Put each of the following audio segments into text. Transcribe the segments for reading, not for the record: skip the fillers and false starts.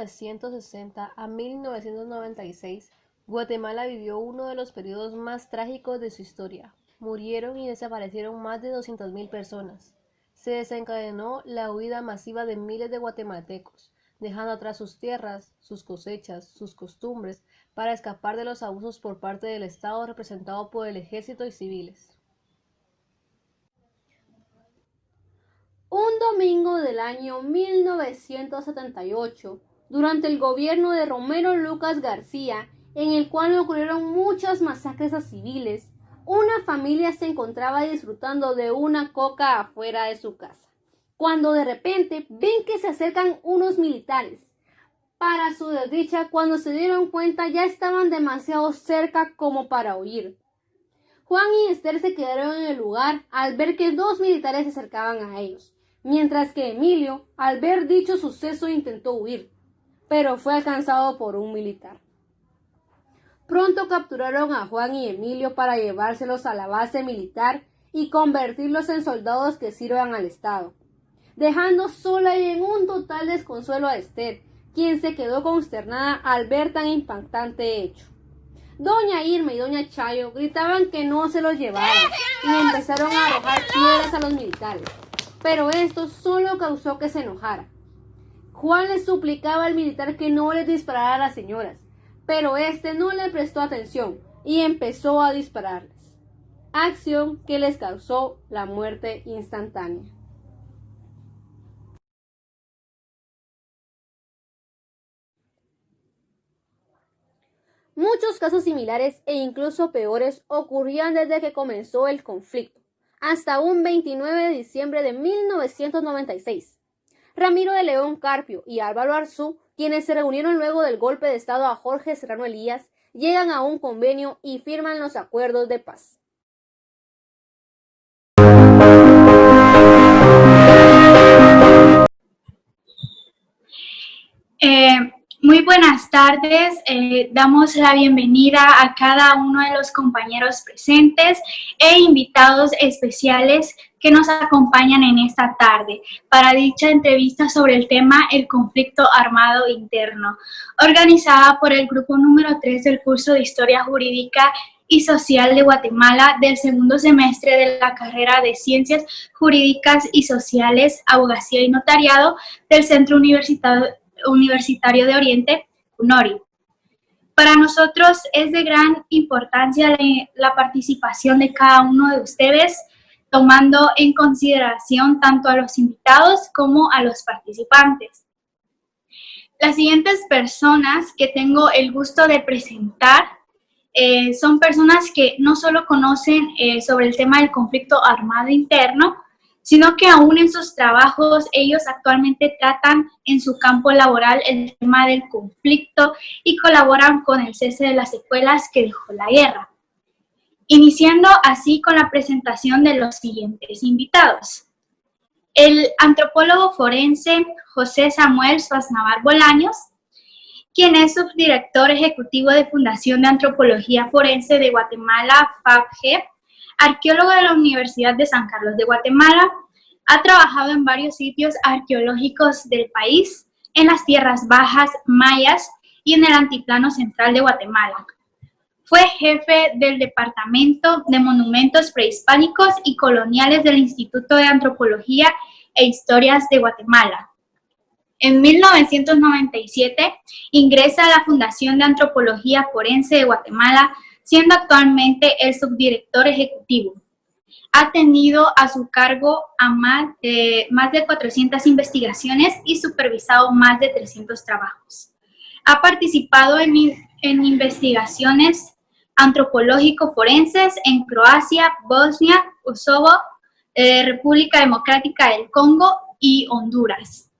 1960 a 1996, Guatemala vivió uno de los periodos más trágicos de su historia. Murieron y desaparecieron más de 200.000 personas. Se desencadenó la huida masiva de miles de guatemaltecos, dejando atrás sus tierras, sus cosechas, sus costumbres, para escapar de los abusos por parte del Estado representado por el ejército y civiles. Un domingo del año 1978, durante el gobierno de Romero Lucas García, en el cual ocurrieron muchas masacres a civiles, una familia se encontraba disfrutando de una coca afuera de su casa, cuando de repente ven que se acercan unos militares. Para su desdicha, cuando se dieron cuenta ya estaban demasiado cerca como para huir. Juan y Esther se quedaron en el lugar al ver que dos militares se acercaban a ellos, mientras que Emilio, al ver dicho suceso, intentó huir, pero fue alcanzado por un militar. Pronto capturaron a Juan y Emilio para llevárselos a la base militar y convertirlos en soldados que sirvan al Estado, dejando sola y en un total desconsuelo a Esther, quien se quedó consternada al ver tan impactante hecho. Doña Irma y Doña Chayo gritaban que no se los llevaran y empezaron a arrojar piedras a los militares, pero esto solo causó que se enojara. Juan les suplicaba al militar que no les disparara a las señoras, pero este no le prestó atención y empezó a dispararles, acción que les causó la muerte instantánea. Muchos casos similares e incluso peores ocurrían desde que comenzó el conflicto, hasta un 29 de diciembre de 1996. Ramiro de León Carpio y Álvaro Arzú, quienes se reunieron luego del golpe de estado a Jorge Serrano Elías, llegan a un convenio y firman los acuerdos de paz. Muy buenas tardes, damos la bienvenida a cada uno de los compañeros presentes e invitados especiales que nos acompañan en esta tarde para dicha entrevista sobre el tema El conflicto armado interno, organizada por el grupo número 3 del curso de Historia Jurídica y Social de Guatemala del segundo semestre de la carrera de Ciencias Jurídicas y Sociales, Abogacía y Notariado del Centro Universitario de Oriente, UNORI. Para nosotros es de gran importancia la participación de cada uno de ustedes, tomando en consideración tanto a los invitados como a los participantes. Las siguientes personas que tengo el gusto de presentar son personas que no solo conocen sobre el tema del conflicto armado interno, sino que aún en sus trabajos ellos actualmente tratan en su campo laboral el tema del conflicto y colaboran con el cese de las secuelas que dejó la guerra. Iniciando así con la presentación de los siguientes invitados. El antropólogo forense José Samuel Suaznavar Bolaños, quien es subdirector ejecutivo de Fundación de Antropología Forense de Guatemala, FAPGE, arqueólogo de la Universidad de San Carlos de Guatemala, ha trabajado en varios sitios arqueológicos del país, en las tierras bajas mayas y en el altiplano central de Guatemala. Fue jefe del Departamento de Monumentos Prehispánicos y Coloniales del Instituto de Antropología e Historias de Guatemala. En 1997 ingresa a la Fundación de Antropología Forense de Guatemala, siendo actualmente el subdirector ejecutivo. Ha tenido a su cargo a más de 400 investigaciones y supervisado más de 300 trabajos. Ha participado en investigaciones antropológico-forenses en Croacia, Bosnia, Kosovo, República Democrática del Congo y Honduras.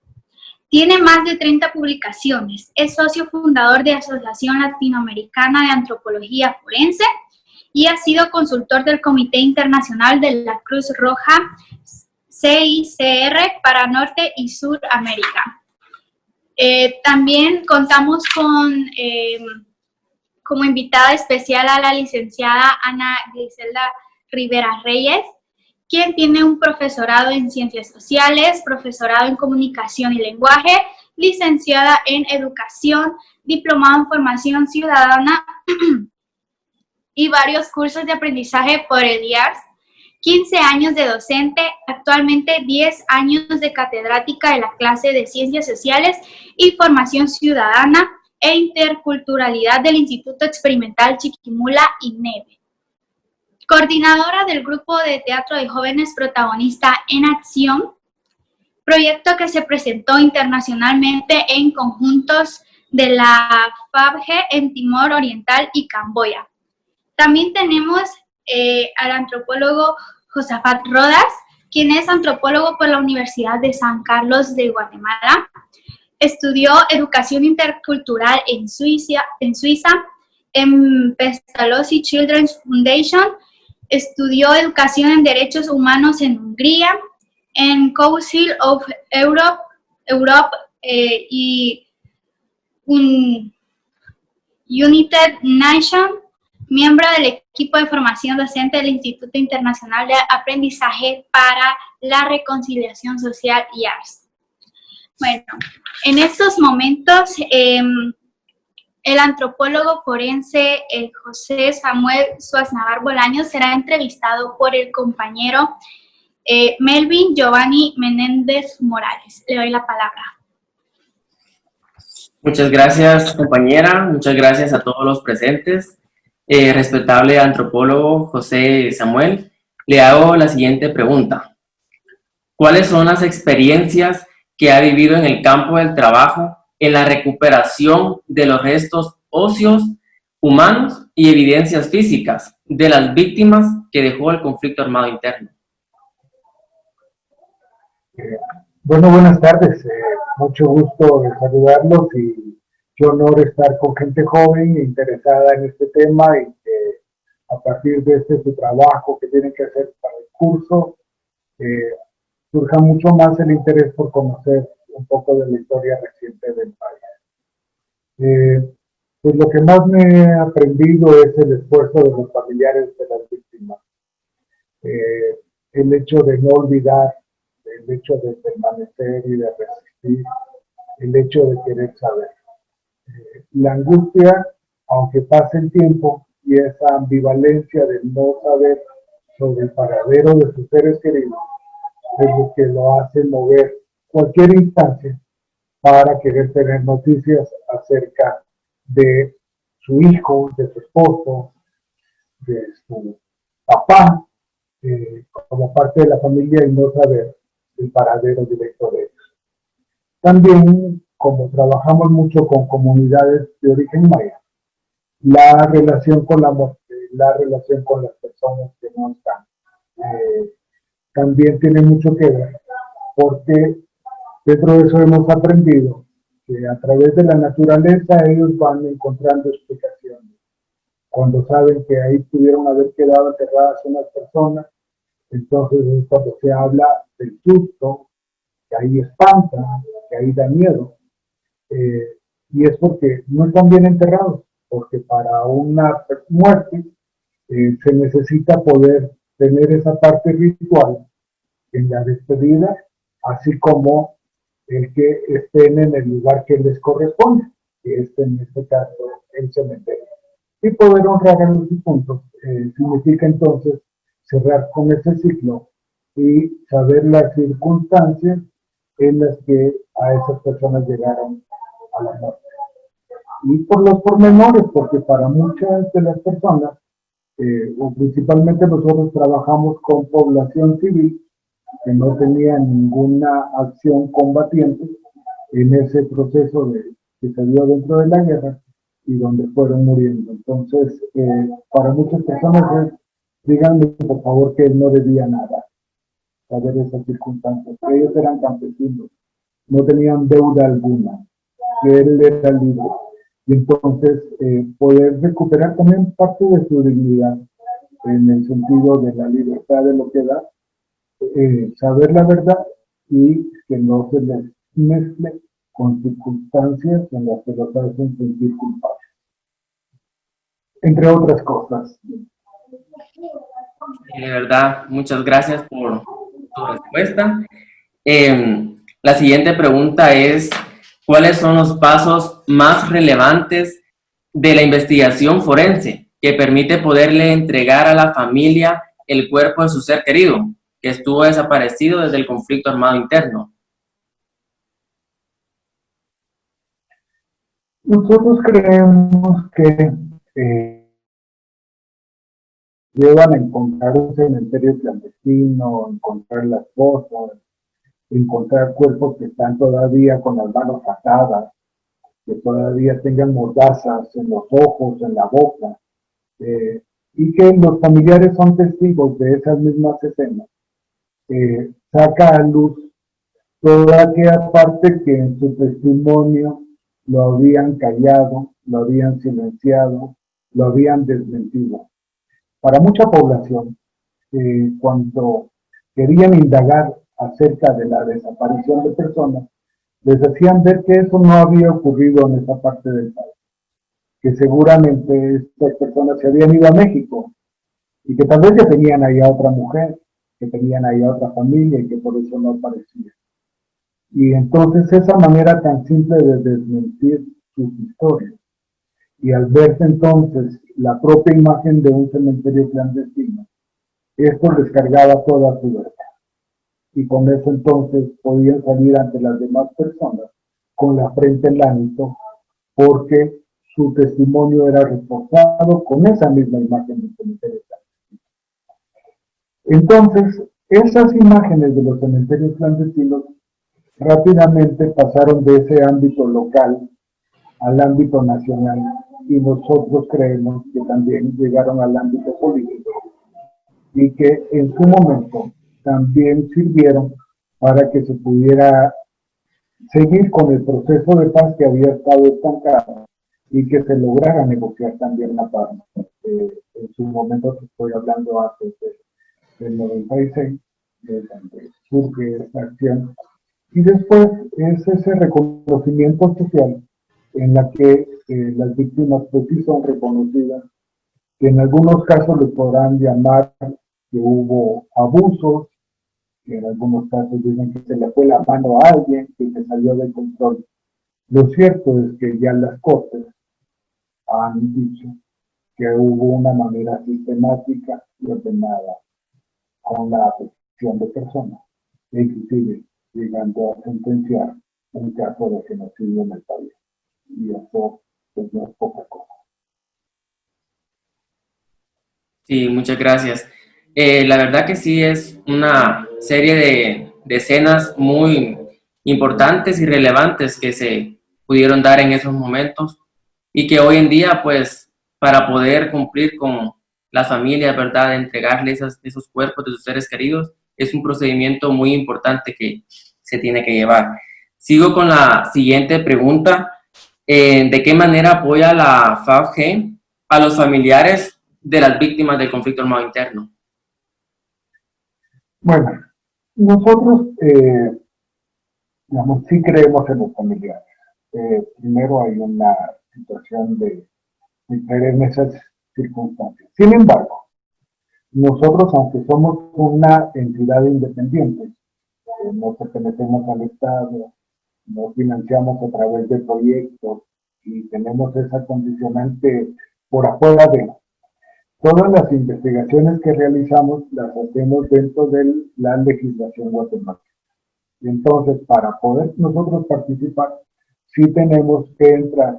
Tiene más de 30 publicaciones. Es socio fundador de Asociación Latinoamericana de Antropología Forense y ha sido consultor del Comité Internacional de la Cruz Roja CICR para Norte y Sur América. También contamos con como invitada especial a la licenciada Ana Griselda Rivera Reyes, quien tiene un profesorado en Ciencias Sociales, profesorado en Comunicación y Lenguaje licenciada en Educación, diplomado en Formación Ciudadana y varios cursos de aprendizaje por el IARS, 15 años de docente, actualmente 10 años de catedrática de la clase de Ciencias Sociales y Formación Ciudadana e Interculturalidad del Instituto Experimental Chiquimula INEVE. Coordinadora del Grupo de Teatro de Jóvenes Protagonista en Acción, proyecto que se presentó internacionalmente en conjuntos de la FABG en Timor Oriental y Camboya. También tenemos al antropólogo Josafat Rodas, quien es antropólogo por la Universidad de San Carlos de Guatemala. Estudió Educación Intercultural en Suiza, en Pestalozzi Children's Foundation. Estudió Educación en Derechos Humanos en Hungría, en Council of Europe y United Nations, miembro del equipo de formación docente del Instituto Internacional de Aprendizaje para la Reconciliación Social, IARS. Bueno, en estos momentos, el antropólogo forense José Samuel Suaznavar Bolaños será entrevistado por el compañero Melvin Giovanni Menéndez Morales. Le doy la palabra. Muchas gracias, compañera. Muchas gracias a todos los presentes. Respetable antropólogo José Samuel, le hago la siguiente pregunta. ¿Cuáles son las experiencias que ha vivido en el campo del trabajo en la recuperación de los restos óseos humanos y evidencias físicas de las víctimas que dejó el conflicto armado interno? Bueno, buenas tardes. Mucho gusto de saludarlos y qué honor estar con gente joven e interesada en este tema y que a partir de su trabajo que tienen que hacer para el curso, surja mucho más el interés por conocer un poco de la historia reciente del país. Pues lo que más me he aprendido es el esfuerzo de los familiares de las víctimas. El hecho de no olvidar, el hecho de permanecer y de resistir, el hecho de querer saber. La angustia, aunque pase el tiempo, y esa ambivalencia de no saber sobre el paradero de sus seres queridos, es lo que lo hace mover cualquier instancia para querer tener noticias acerca de su hijo, de su esposo, de su papá, como parte de la familia y no saber el paradero directo de ellos. También, como trabajamos mucho con comunidades de origen maya, la relación con la muerte, la relación con las personas que no están, también tiene mucho que ver, porque dentro de eso hemos aprendido que a través de la naturaleza ellos van encontrando explicaciones. Cuando saben que ahí pudieron haber quedado enterradas unas personas, entonces es cuando se habla del susto, que ahí espanta, que ahí da miedo. Y es porque no están bien enterrados, porque para una muerte se necesita poder tener esa parte ritual en la despedida, así como el que estén en el lugar que les corresponde, que es en este caso el cementerio. Y poder honrar a los difuntos significa entonces cerrar con ese ciclo y saber las circunstancias en las que a esas personas llegaron a la muerte. Y por los pormenores, porque para muchas de las personas, o principalmente nosotros trabajamos con población civil que no tenía ninguna acción combatiente en ese proceso que se dio dentro de la guerra y donde fueron muriendo. Entonces, para muchas personas es, díganme por favor que él no debía nada, saber esas circunstancias, que ellos eran campesinos, no tenían deuda alguna, que él era libre. Y entonces poder recuperar también parte de su dignidad en el sentido de la libertad de lo que da, saber la verdad y que no se les mezcle con circunstancias en las que los hacen sentir culpables. Entre otras cosas. De verdad, muchas gracias por tu respuesta. La siguiente pregunta es, ¿cuáles son los pasos más relevantes de la investigación forense que permite poderle entregar a la familia el cuerpo de su ser querido, que estuvo desaparecido desde el conflicto armado interno? Nosotros creemos que llevan a encontrar un cementerio clandestino, encontrar las fosas, encontrar cuerpos que están todavía con las manos atadas, que todavía tengan mordazas en los ojos, en la boca, y que los familiares son testigos de esas mismas escenas. Saca a luz toda aquella parte que en su testimonio lo habían callado, lo habían silenciado, lo habían desmentido. Para mucha población, cuando querían indagar acerca de la desaparición de personas, les hacían ver que eso no había ocurrido en esa parte del país, que seguramente estas personas se habían ido a México y que tal vez ya tenían ahí a otra mujer, que tenían ahí a otra familia y que por eso no aparecía. Y entonces esa manera tan simple de desmentir sus historias, y al verse entonces la propia imagen de un cementerio clandestino, esto les cargaba toda su verdad. Y con eso entonces podían salir ante las demás personas con la frente en alto, porque su testimonio era reforzado con esa misma imagen del cementerio clandestino. Entonces, esas imágenes de los cementerios clandestinos rápidamente pasaron de ese ámbito local al ámbito nacional, y nosotros creemos que también llegaron al ámbito político y que en su momento también sirvieron para que se pudiera seguir con el proceso de paz que había estado estancado y que se lograra negociar también la paz. En su momento, estoy hablando antes del 96, donde surge esta acción. Y después es ese reconocimiento social en la que las víctimas pues sí son reconocidas, que en algunos casos les podrán llamar que hubo abusos, que en algunos casos dicen que se le fue la mano a alguien, que se salió del control. Lo cierto es que ya las cortes han dicho que hubo una manera sistemática y ordenada con la afección de personas, e inclusive llegando a sentenciar un caso de genocidio en el país. Y eso pues, no es poca cosa. Sí, muchas gracias. La verdad que sí es una serie de escenas muy importantes y relevantes que se pudieron dar en esos momentos y que hoy en día, pues, para poder cumplir con las familias, ¿verdad?, de entregarles esos cuerpos de sus seres queridos, es un procedimiento muy importante que se tiene que llevar. Sigo con la siguiente pregunta. ¿De qué manera apoya la FAFG a los familiares de las víctimas del conflicto armado interno? Bueno, nosotros, digamos, sí creemos en los familiares. Primero hay una situación de creer en esas circunstancias. Sin embargo, nosotros, aunque somos una entidad independiente, no pertenecemos al Estado, no financiamos a través de proyectos y tenemos esa condicionante por afuera de todas las investigaciones que realizamos, las hacemos dentro de la legislación guatemalteca. Y entonces, para poder nosotros participar, sí tenemos que entrar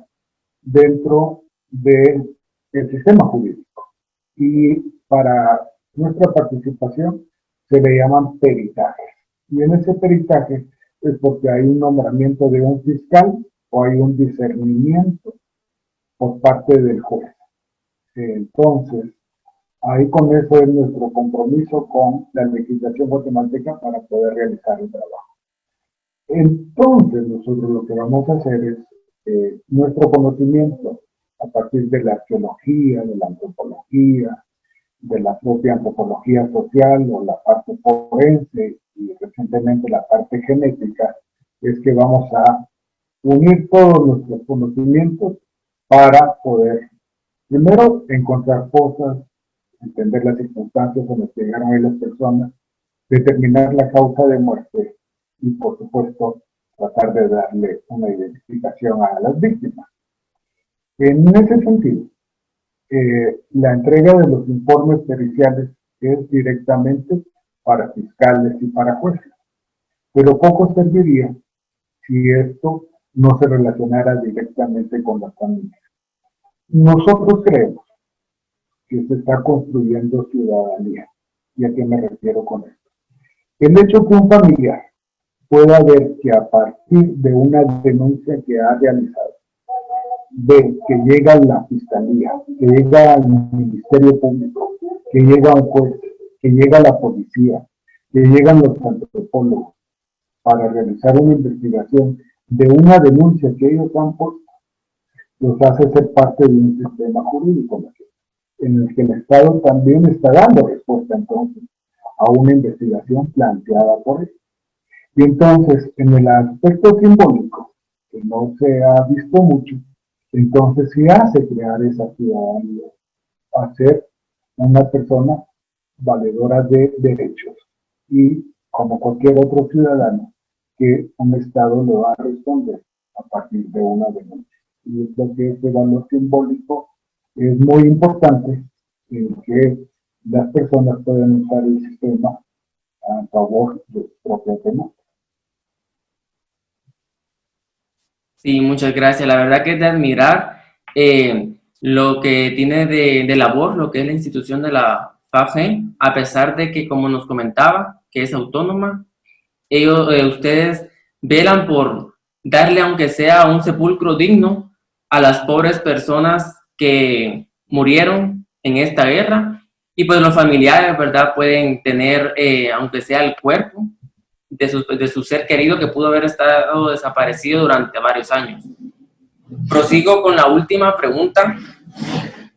dentro del sistema jurídico. Y para nuestra participación se le llaman peritajes. Y en ese peritaje es porque hay un nombramiento de un fiscal o hay un discernimiento por parte del juez. Entonces, ahí con eso es nuestro compromiso con la legislación guatemalteca para poder realizar el trabajo. Entonces, nosotros lo que vamos a hacer es nuestro conocimiento a partir de la arqueología, de la antropología, de la propia antropología social o la parte forense y recientemente la parte genética, es que vamos a unir todos nuestros conocimientos para poder, primero, encontrar cosas, entender las circunstancias en las que llegaron ahí las personas, determinar la causa de muerte y, por supuesto, tratar de darle una identificación a las víctimas. En ese sentido, la entrega de los informes periciales es directamente para fiscales y para jueces, pero poco serviría si esto no se relacionara directamente con las familias. Nosotros creemos que se está construyendo ciudadanía. ¿Y a qué me refiero con esto? El hecho que un familiar pueda ver que a partir de una denuncia que ha realizado, ve que llega la fiscalía, que llega al Ministerio Público, que llega un juez, que llega la policía, que llegan los antropólogos para realizar una investigación de una denuncia que ellos han puesto, los hace ser parte de un sistema jurídico en el que el Estado también está dando respuesta entonces a una investigación planteada por él. Y entonces, en el aspecto simbólico, que no se ha visto mucho, entonces se hace crear esa ciudadanía, hacer una persona valedora de derechos y, como cualquier otro ciudadano, que un Estado le va a responder a partir de una denuncia. Y es lo que ese valor simbólico es muy importante, en que las personas puedan usar el sistema a favor de su propia denuncia. Sí, muchas gracias. La verdad que es de admirar lo que tiene de labor, lo que es la institución de la FAFE, a pesar de que, como nos comentaba, que es autónoma, ustedes velan por darle, aunque sea un sepulcro digno, a las pobres personas que murieron en esta guerra, y pues los familiares, ¿verdad?, pueden tener, aunque sea el cuerpo de su ser querido que pudo haber estado desaparecido durante varios años. Prosigo con la última pregunta,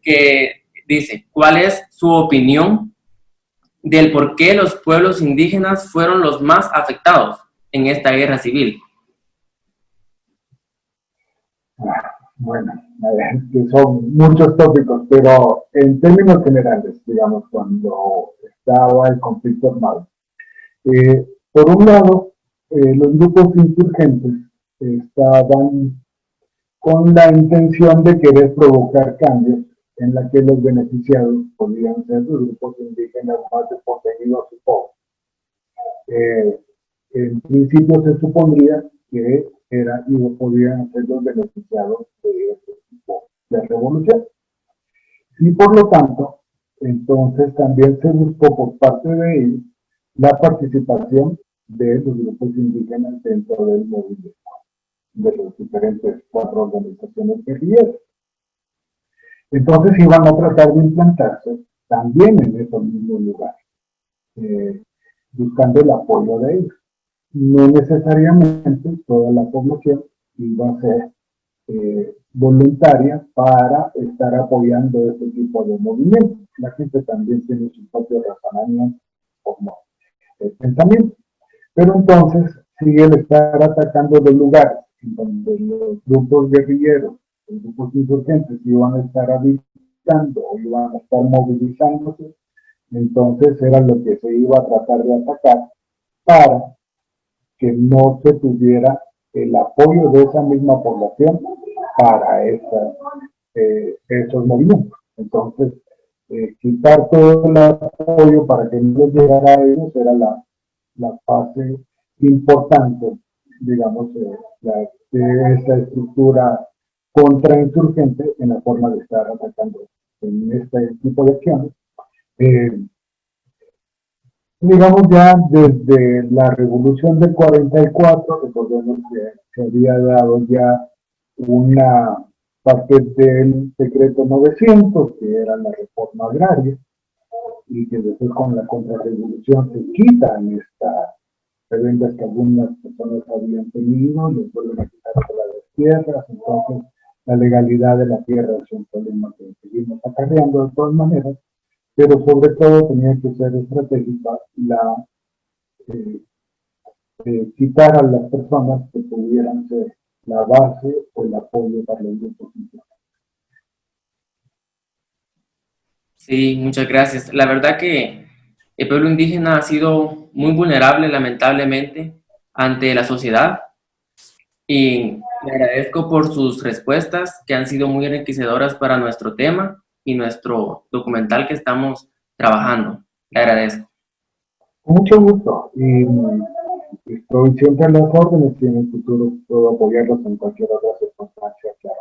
que dice: ¿cuál es su opinión del por qué los pueblos indígenas fueron los más afectados en esta guerra civil? Bueno, que son muchos tópicos, pero en términos generales, digamos, cuando estaba el conflicto armado, por un lado, los grupos insurgentes estaban con la intención de querer provocar cambios en la que los beneficiados podían ser los grupos indígenas más desposeídos y pobres. En principio se supondría que podían ser los beneficiados de este tipo de revolución. Y por lo tanto, entonces también se buscó por parte de ellos la participación de los grupos indígenas dentro del movimiento, de los diferentes 4 organizaciones guerrilleras. Entonces iban a tratar de implantarse también en esos mismos lugares, buscando el apoyo de ellos. No necesariamente toda la población iba a ser voluntaria para estar apoyando este tipo de movimientos. La gente también tiene su propio razonamiento como pensamiento. Pero entonces, si el estar atacando los lugares en donde los grupos guerrilleros, los grupos insurgentes iban a estar habitando o iban a estar movilizándose, entonces era lo que se iba a tratar de atacar para que no se tuviera el apoyo de esa misma población para esos movimientos. Entonces, quitar todo el apoyo para que no les llegara a ellos era la fase importante, digamos, de esa estructura contrainsurgente en la forma de estar atacando en este tipo de acciones. Digamos, ya desde la revolución del 44, recordemos que se había dado ya una parte del decreto 900, que era la reforma agraria, y que después con la contrarrevolución se quitan estas prebendas que algunas personas habían tenido, les vuelven a quitar las tierras. Entonces la legalidad de la tierra es un problema que seguimos acarreando de todas maneras, pero sobre todo tenía que ser estratégica quitar a las personas que pudieran ser la base o el apoyo para los grupos indígenas. Sí, muchas gracias. La verdad que el pueblo indígena ha sido muy vulnerable, lamentablemente, ante la sociedad. Y le agradezco por sus respuestas que han sido muy enriquecedoras para nuestro tema y nuestro documental que estamos trabajando. Le agradezco. Con mucho gusto. Y estoy siempre a las órdenes y en el futuro puedo apoyarlos en cualquier otra circunstancia. Claro.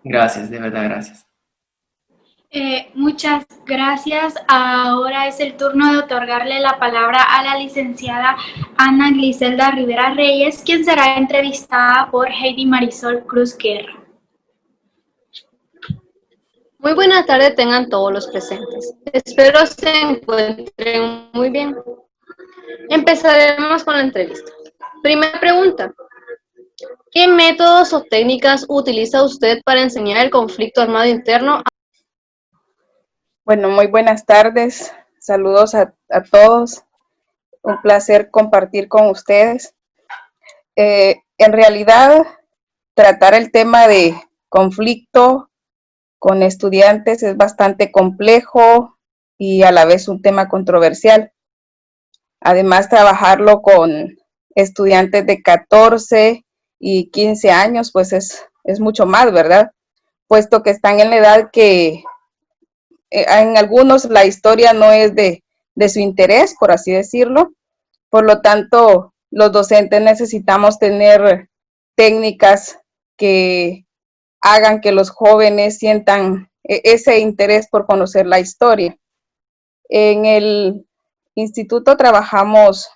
Gracias, de verdad, gracias. Muchas gracias. Ahora es el turno de otorgarle la palabra a la licenciada Ana Gliselda Rivera Reyes, quien será entrevistada por Heidi Marisol Cruz Guerra. Muy buena tarde tengan todos los presentes. Espero se encuentren muy bien. Empezaremos con la entrevista. Primera pregunta. ¿Qué métodos o técnicas utiliza usted para enseñar el conflicto armado interno? Bueno, muy buenas tardes. Saludos a todos. Un placer compartir con ustedes. En realidad, tratar el tema de conflicto con estudiantes es bastante complejo y a la vez un tema controversial. Además, trabajarlo con estudiantes de 14 y 15 años, pues es mucho más, ¿verdad? Puesto que están en la edad que en algunos la historia no es de su interés, por así decirlo. Por lo tanto, los docentes necesitamos tener técnicas que hagan que los jóvenes sientan ese interés por conocer la historia. En el instituto trabajamos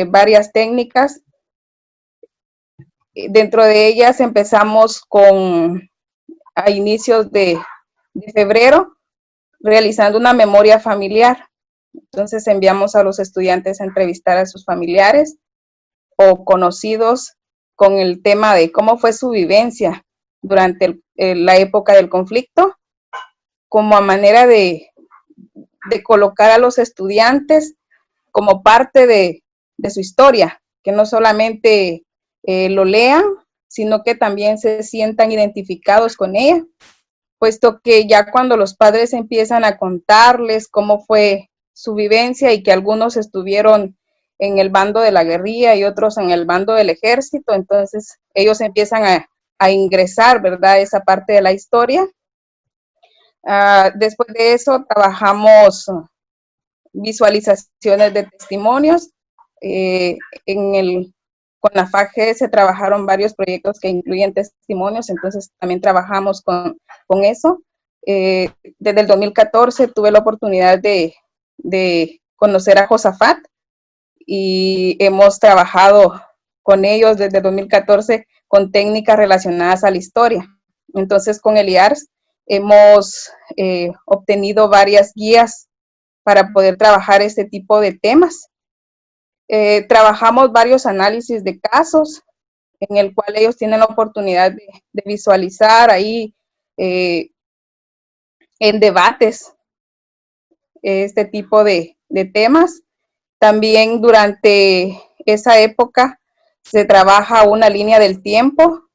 varias técnicas. Dentro de ellas empezamos a inicios de febrero realizando una memoria familiar. Entonces enviamos a los estudiantes a entrevistar a sus familiares o conocidos con el tema de cómo fue su vivencia durante la época del conflicto, como a manera de colocar a los estudiantes como parte de su historia, que no solamente lo lean, sino que también se sientan identificados con ella, puesto que ya cuando los padres empiezan a contarles cómo fue su vivencia y que algunos estuvieron en el bando de la guerrilla y otros en el bando del ejército, entonces ellos empiezan a ingresar, ¿verdad?, esa parte de la historia. Después de eso trabajamos visualizaciones de testimonios. Con la FAGE se trabajaron varios proyectos que incluyen testimonios, entonces también trabajamos con eso. Desde el 2014 tuve la oportunidad de conocer a Josafat y hemos trabajado con ellos desde 2014 con técnicas relacionadas a la historia. Entonces con el IARS hemos obtenido varias guías para poder trabajar este tipo de temas. Trabajamos varios análisis de casos en el cual ellos tienen la oportunidad de visualizar ahí en debates este tipo de temas. También durante esa época se trabaja una línea del tiempo,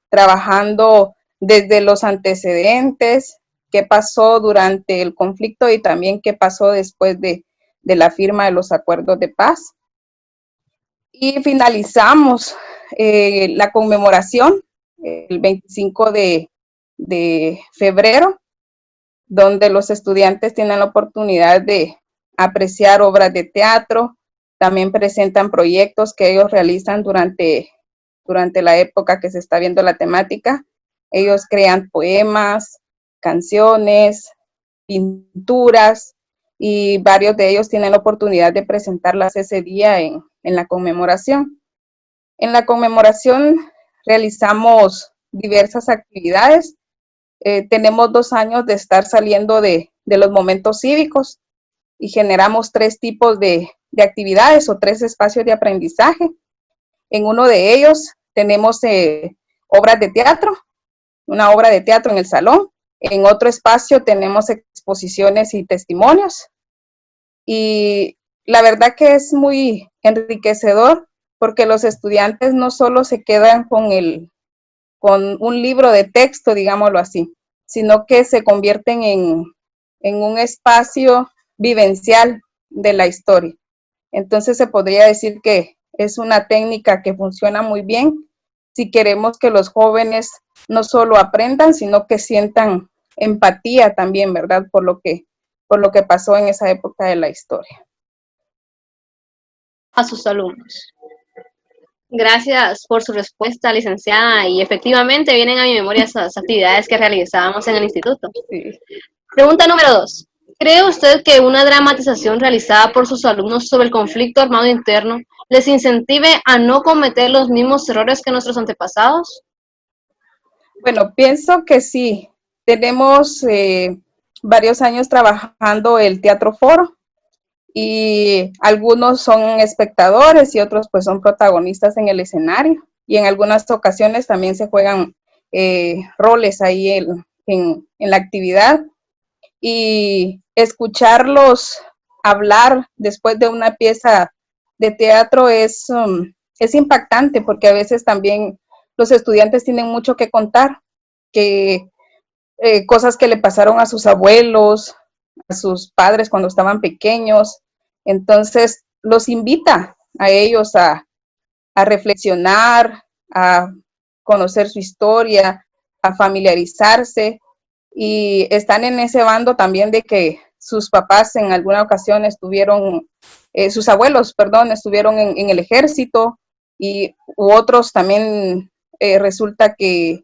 trabajando desde los antecedentes, qué pasó durante el conflicto y también qué pasó después de la firma de los acuerdos de paz. Y finalizamos la conmemoración el 25 de febrero, donde los estudiantes tienen la oportunidad de apreciar obras de teatro, también presentan proyectos que ellos realizan durante la época que se está viendo la temática. Ellos crean poemas, canciones, pinturas, y varios de ellos tienen la oportunidad de presentarlas ese día en la conmemoración. En la conmemoración realizamos diversas actividades. Tenemos 2 años de estar saliendo de los momentos cívicos y generamos 3 tipos de actividades o 3 espacios de aprendizaje. En uno de ellos tenemos obras de teatro, una obra de teatro en el salón. En otro espacio tenemos exposiciones y testimonios. Y la verdad que es muy enriquecedor porque los estudiantes no solo se quedan con un libro de texto, digámoslo así, sino que se convierten en un espacio vivencial de la historia. Entonces se podría decir que es una técnica que funciona muy bien si queremos que los jóvenes no solo aprendan, sino que sientan empatía también, ¿verdad? Por lo que pasó en esa época de la historia. A sus alumnos. Gracias por su respuesta, licenciada, y efectivamente vienen a mi memoria esas actividades que realizábamos en el instituto. Sí. Pregunta número 2. ¿Cree usted que una dramatización realizada por sus alumnos sobre el conflicto armado interno les incentive a no cometer los mismos errores que nuestros antepasados? Bueno, pienso que sí. Tenemos varios años trabajando el Teatro Foro y algunos son espectadores y otros pues son protagonistas en el escenario y en algunas ocasiones también se juegan roles ahí en la actividad y escucharlos hablar después de una pieza de teatro es impactante porque a veces también los estudiantes tienen mucho que contar, que cosas que le pasaron a sus abuelos, a sus padres cuando estaban pequeños. Entonces, los invita a ellos a reflexionar, a conocer su historia, a familiarizarse y están en ese bando también de que sus papás en alguna ocasión estuvieron, sus abuelos, perdón, estuvieron en el ejército y otros también resulta que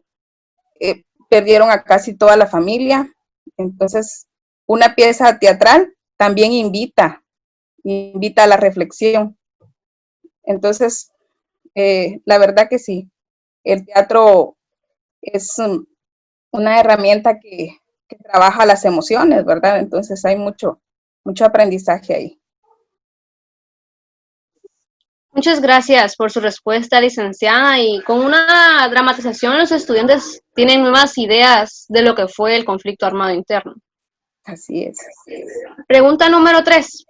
perdieron a casi toda la familia. Entonces, una pieza teatral también invita a la reflexión. Entonces, la verdad que sí, el teatro es una herramienta que trabaja las emociones, ¿verdad? Entonces hay mucho aprendizaje ahí. Muchas gracias por su respuesta, licenciada. Y con una dramatización, los estudiantes tienen nuevas ideas de lo que fue el conflicto armado interno. Así es. Pregunta número 3.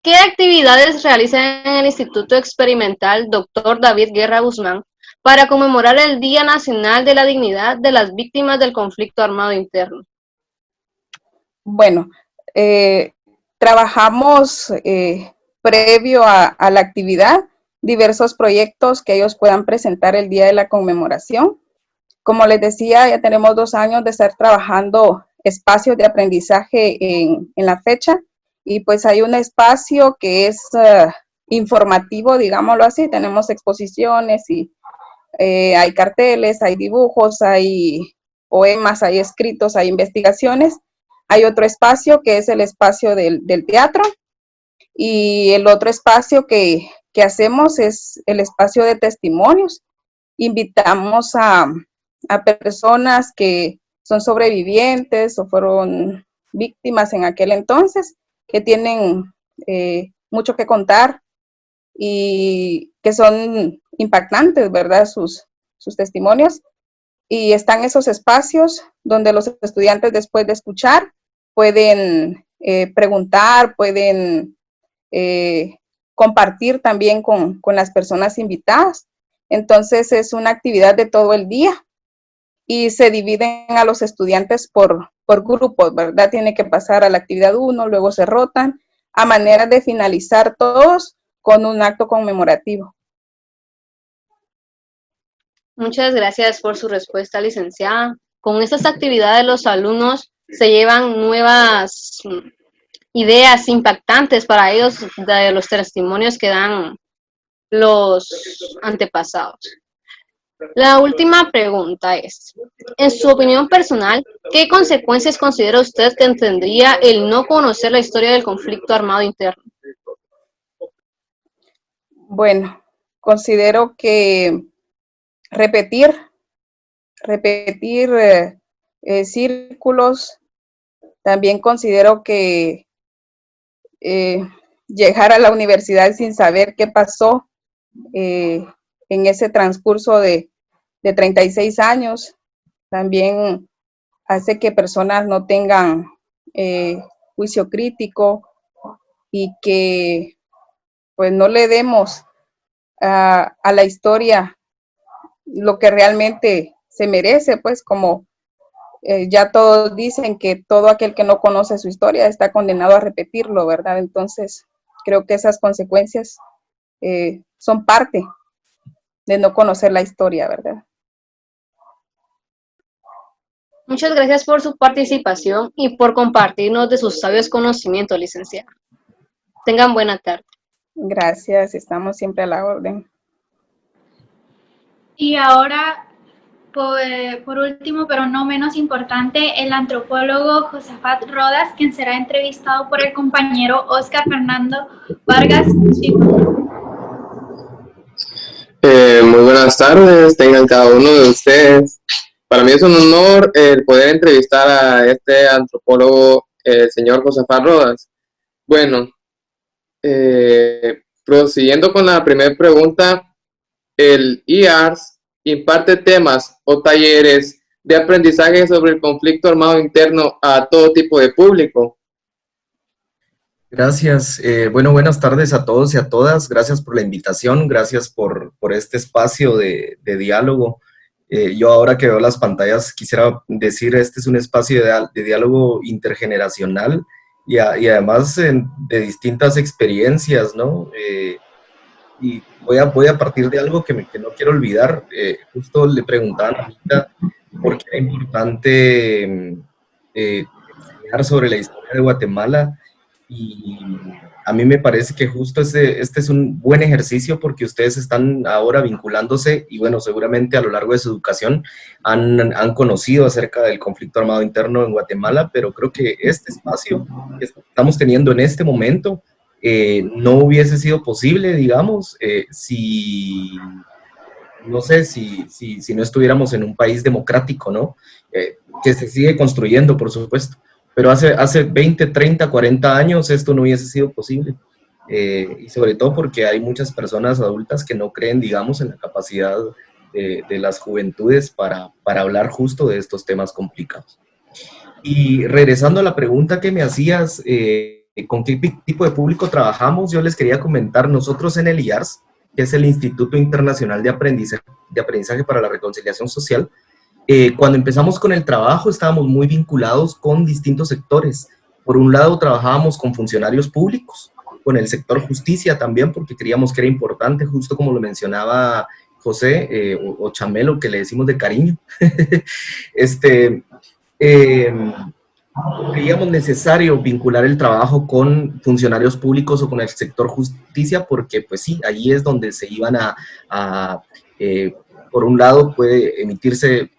¿Qué actividades realiza en el Instituto Experimental Dr. David Guerra Guzmán para conmemorar el Día Nacional de la Dignidad de las Víctimas del Conflicto Armado Interno? Bueno, trabajamos previo a la actividad diversos proyectos que ellos puedan presentar el día de la conmemoración. Como les decía, ya tenemos 2 años de estar trabajando espacios de aprendizaje en la fecha y pues hay un espacio que es informativo, digámoslo así. Tenemos exposiciones y hay carteles, hay dibujos, hay poemas, hay escritos, hay investigaciones. Hay otro espacio que es el espacio del teatro y el otro espacio que hacemos es el espacio de testimonios. Invitamos a personas que son sobrevivientes o fueron víctimas en aquel entonces, que tienen mucho que contar y que son impactantes, ¿verdad? Sus testimonios. Y están esos espacios donde los estudiantes, después de escuchar, pueden preguntar, pueden compartir también con las personas invitadas. Entonces es una actividad de todo el día y se dividen a los estudiantes por grupos, ¿verdad? Tiene que pasar a la actividad 1, luego se rotan, a manera de finalizar todos con un acto conmemorativo. Muchas gracias por su respuesta, licenciada. Con estas actividades los alumnos se llevan nuevas ideas impactantes para ellos de los testimonios que dan los antepasados. La última pregunta es, en su opinión personal, ¿qué consecuencias considera usted que tendría el no conocer la historia del conflicto armado interno? Bueno, considero que repetir círculos. También considero que llegar a la universidad sin saber qué pasó en ese transcurso de 36 años también hace que personas no tengan juicio crítico y que pues no le demos a la historia lo que realmente se merece, pues como ya todos dicen que todo aquel que no conoce su historia está condenado a repetirlo, ¿verdad? Entonces, creo que esas consecuencias son parte de no conocer la historia, ¿verdad? Muchas gracias por su participación y por compartirnos de sus sabios conocimientos, licenciada. Tengan buena tarde. Gracias, estamos siempre a la orden. Y ahora, por último, pero no menos importante, el antropólogo Josafat Rodas, quien será entrevistado por el compañero Oscar Fernando Vargas. Muy buenas tardes, tengan cada uno de ustedes. Para mí es un honor el poder entrevistar a este antropólogo, el señor Josafat Rodas. Bueno, prosiguiendo con la primera pregunta, el IARS imparte temas o talleres de aprendizaje sobre el conflicto armado interno a todo tipo de público. Gracias. Bueno, buenas tardes a todos y a todas. Gracias por la invitación, gracias por este espacio de diálogo. Yo ahora que veo las pantallas quisiera decir, este es un espacio de diálogo intergeneracional y además de distintas experiencias, ¿no? Y voy a partir de algo que no quiero olvidar. Justo le preguntaban ahorita por qué era importante enseñar sobre la historia de Guatemala. Y a mí me parece que justo este es un buen ejercicio porque ustedes están ahora vinculándose y bueno, seguramente a lo largo de su educación han conocido acerca del conflicto armado interno en Guatemala, pero creo que este espacio que estamos teniendo en este momento no hubiese sido posible, digamos, si no estuviéramos en un país democrático, ¿no? Que se sigue construyendo, por supuesto. Pero hace 20, 30, 40 años esto no hubiese sido posible. Y sobre todo porque hay muchas personas adultas que no creen, digamos, en la capacidad de las juventudes para hablar justo de estos temas complicados. Y regresando a la pregunta que me hacías, ¿con qué tipo de público trabajamos? Yo les quería comentar, nosotros en el IARS, que es el Instituto Internacional de Aprendizaje para la Reconciliación Social, cuando empezamos con el trabajo estábamos muy vinculados con distintos sectores. Por un lado trabajábamos con funcionarios públicos, con el sector justicia también, porque creíamos que era importante, justo como lo mencionaba José, o Chamelo, que le decimos de cariño. Creíamos necesario vincular el trabajo con funcionarios públicos o con el sector justicia, porque pues sí, allí es donde se iban por un lado puede emitirse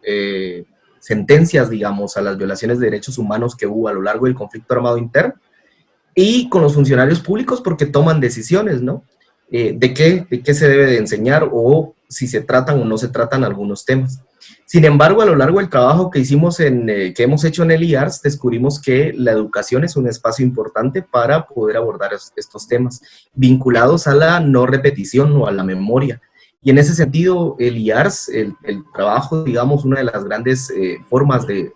sentencias, digamos, a las violaciones de derechos humanos que hubo a lo largo del conflicto armado interno, y con los funcionarios públicos porque toman decisiones, ¿no? De qué se debe de enseñar o si se tratan o no se tratan algunos temas. Sin embargo, a lo largo del trabajo que hemos hecho en el IARS, descubrimos que la educación es un espacio importante para poder abordar estos temas, vinculados a la no repetición o a la memoria. Y en ese sentido, el IARS, el trabajo, digamos, una de las grandes formas de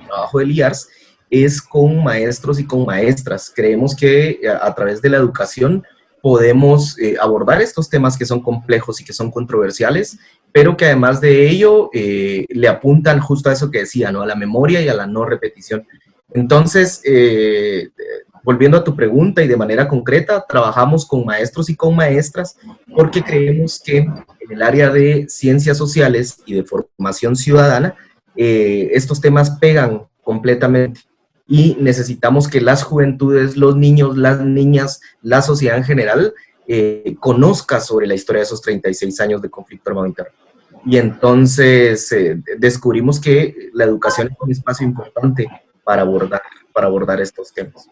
trabajo del IARS es con maestros y con maestras. Creemos que a través de la educación podemos abordar estos temas que son complejos y que son controversiales, pero que además de ello le apuntan justo a eso que decía, ¿no? A la memoria y a la no repetición. Entonces, volviendo a tu pregunta y de manera concreta, trabajamos con maestros y con maestras porque creemos que en el área de ciencias sociales y de formación ciudadana, estos temas pegan completamente y necesitamos que las juventudes, los niños, las niñas, la sociedad en general conozca sobre la historia de esos 36 años de conflicto armado interno. Y entonces descubrimos que la educación es un espacio importante para abordar estos temas.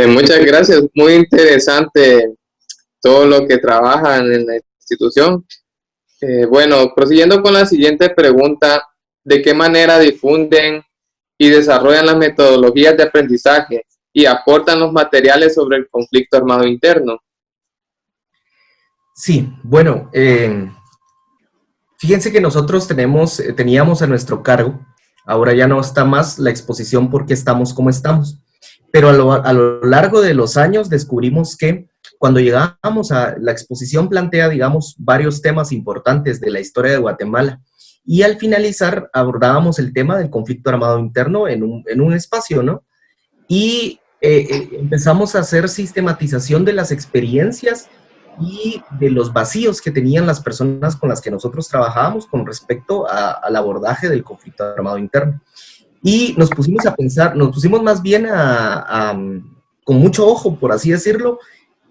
Muchas gracias, muy interesante todo lo que trabajan en la institución. Bueno, prosiguiendo con la siguiente pregunta, ¿de qué manera difunden y desarrollan las metodologías de aprendizaje y aportan los materiales sobre el conflicto armado interno? Sí, bueno, fíjense que nosotros teníamos a nuestro cargo, ahora ya no está más, la exposición Por qué estamos como estamos, pero a lo largo de los años descubrimos que cuando llegábamos a la exposición plantea, digamos, varios temas importantes de la historia de Guatemala, y al finalizar abordábamos el tema del conflicto armado interno en un espacio, ¿no? Y empezamos a hacer sistematización de las experiencias y de los vacíos que tenían las personas con las que nosotros trabajábamos con respecto al abordaje del conflicto armado interno. Y nos pusimos a pensar, nos pusimos más bien con mucho ojo, por así decirlo,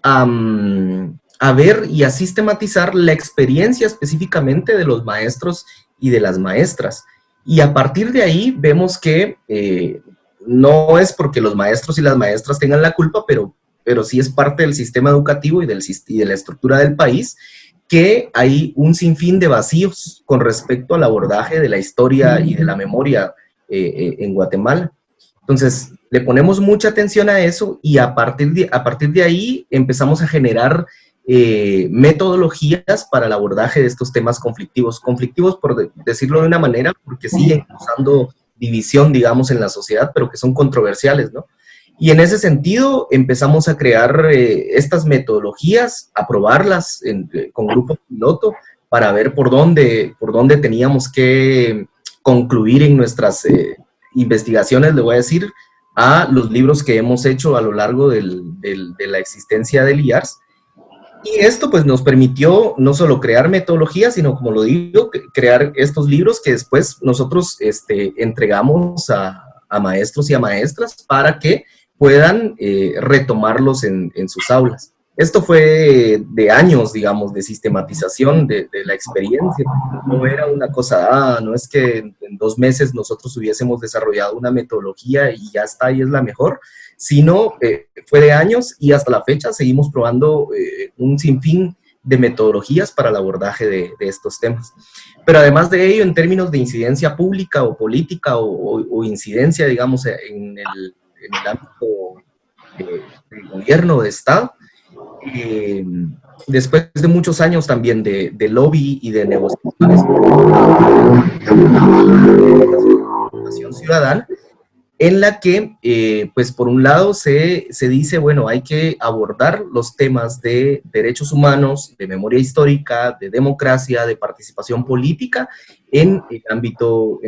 a ver y a sistematizar la experiencia específicamente de los maestros y de las maestras. Y a partir de ahí vemos que no es porque los maestros y las maestras tengan la culpa, pero sí es parte del sistema educativo y de la estructura del país, que hay un sinfín de vacíos con respecto al abordaje de la historia y de la memoria en Guatemala. Entonces, le ponemos mucha atención a eso y a partir de ahí empezamos a generar metodologías para el abordaje de estos temas conflictivos. Conflictivos, por decirlo de una manera, porque siguen causando división, digamos, en la sociedad, pero que son controversiales, ¿no? Y en ese sentido empezamos a crear estas metodologías, a probarlas con grupos piloto para ver por dónde teníamos que concluir en nuestras investigaciones, le voy a decir, a los libros que hemos hecho a lo largo de la existencia del IARS. Y esto pues nos permitió no solo crear metodologías, sino, como lo digo, crear estos libros que después nosotros entregamos a maestros y a maestras para que puedan retomarlos en sus aulas. Esto fue de años, digamos, de sistematización de la experiencia. No era una cosa, no es que en 2 meses nosotros hubiésemos desarrollado una metodología y ya está, y es la mejor, sino fue de años y hasta la fecha seguimos probando un sinfín de metodologías para el abordaje de estos temas. Pero además de ello, en términos de incidencia pública o política o incidencia, digamos, en el ámbito del gobierno, de Estado, después de muchos años también de lobby y de negociaciones ciudadana, en la que, pues por un lado se dice, bueno, hay que abordar los temas de derechos humanos, de memoria histórica, de democracia, de participación política en el ámbito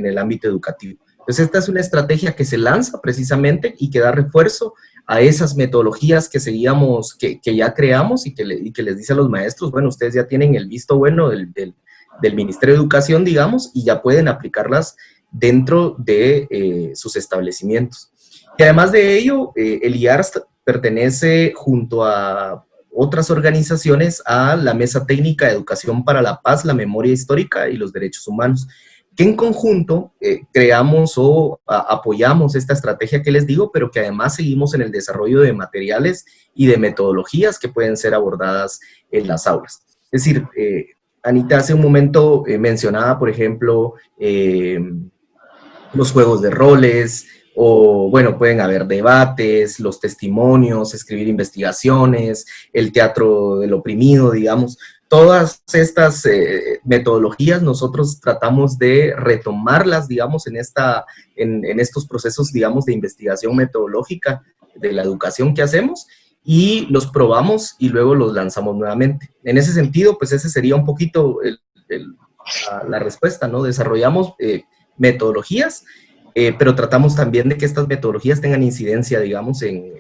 educativo. Entonces esta es una estrategia que se lanza precisamente y que da refuerzo a esas metodologías que seguíamos, que ya creamos y que les dice a los maestros, bueno, ustedes ya tienen el visto bueno del Ministerio de Educación, digamos, y ya pueden aplicarlas dentro de sus establecimientos. Y además de ello, el IARS pertenece junto a otras organizaciones a la Mesa Técnica de Educación para la Paz, la Memoria Histórica y los Derechos Humanos, que en conjunto creamos o apoyamos esta estrategia que les digo, pero que además seguimos en el desarrollo de materiales y de metodologías que pueden ser abordadas en las aulas. Es decir, Anita hace un momento mencionaba, por ejemplo, los juegos de roles, o bueno, pueden haber debates, los testimonios, escribir investigaciones, el teatro del oprimido, digamos. Todas estas metodologías nosotros tratamos de retomarlas, digamos, en estos procesos, digamos, de investigación metodológica de la educación que hacemos, y los probamos y luego los lanzamos nuevamente. En ese sentido, pues ese sería un poquito la respuesta, ¿no? Desarrollamos metodologías, pero tratamos también de que estas metodologías tengan incidencia, digamos, en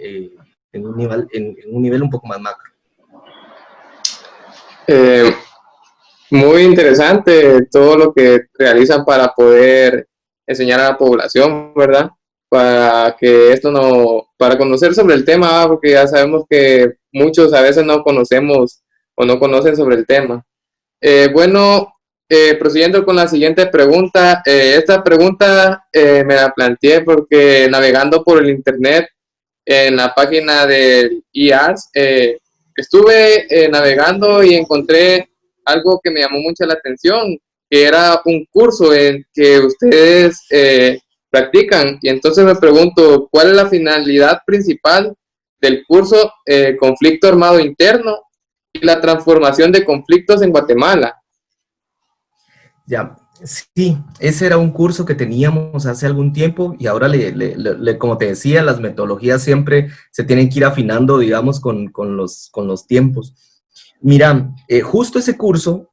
un nivel un poco más macro. Muy interesante todo lo que realizan para poder enseñar a la población, ¿verdad? Para conocer sobre el tema, porque ya sabemos que muchos a veces no conocemos o no conocen sobre el tema. Prosiguiendo con la siguiente pregunta, esta pregunta me la planteé porque navegando por el internet en la página del IARS, estuve navegando y encontré algo que me llamó mucho la atención, que era un curso en que ustedes practican, y entonces me pregunto, ¿cuál es la finalidad principal del curso Conflicto Armado Interno y la transformación de conflictos en Guatemala? Ya, sí, ese era un curso que teníamos hace algún tiempo y ahora, como te decía, las metodologías siempre se tienen que ir afinando, digamos, con los tiempos. Mira, justo ese curso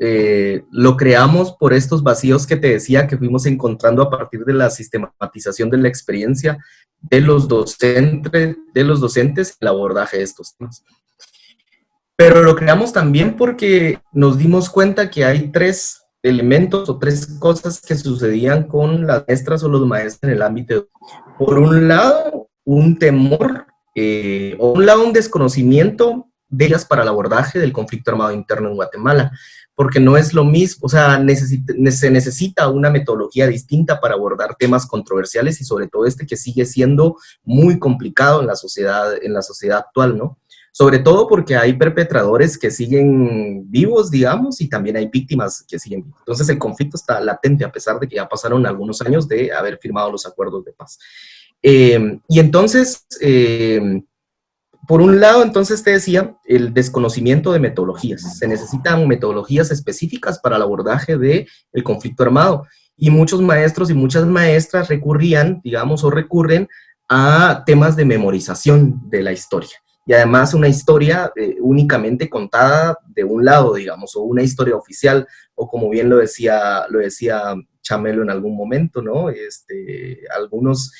lo creamos por estos vacíos que te decía que fuimos encontrando a partir de la sistematización de la experiencia de los docentes, el abordaje de estos temas. Pero lo creamos también porque nos dimos cuenta que hay tres elementos o tres cosas que sucedían con las maestras o los maestros en el ámbito. Por un lado, un temor, o un lado, un desconocimiento de ellas para el abordaje del conflicto armado interno en Guatemala, porque no es lo mismo, o sea, se necesita una metodología distinta para abordar temas controversiales y sobre todo este que sigue siendo muy complicado en la sociedad actual, ¿no? Sobre todo porque hay perpetradores que siguen vivos, digamos, y también hay víctimas que siguen vivas. Entonces el conflicto está latente a pesar de que ya pasaron algunos años de haber firmado los acuerdos de paz. Y entonces, por un lado, entonces te decía, el desconocimiento de metodologías. Se necesitan metodologías específicas para el abordaje del conflicto armado. Y muchos maestros y muchas maestras recurrían, digamos, o recurren a temas de memorización de la historia. Y además una historia únicamente contada de un lado, digamos, o una historia oficial, o como bien lo decía Chamelo en algún momento, ¿no? Algunos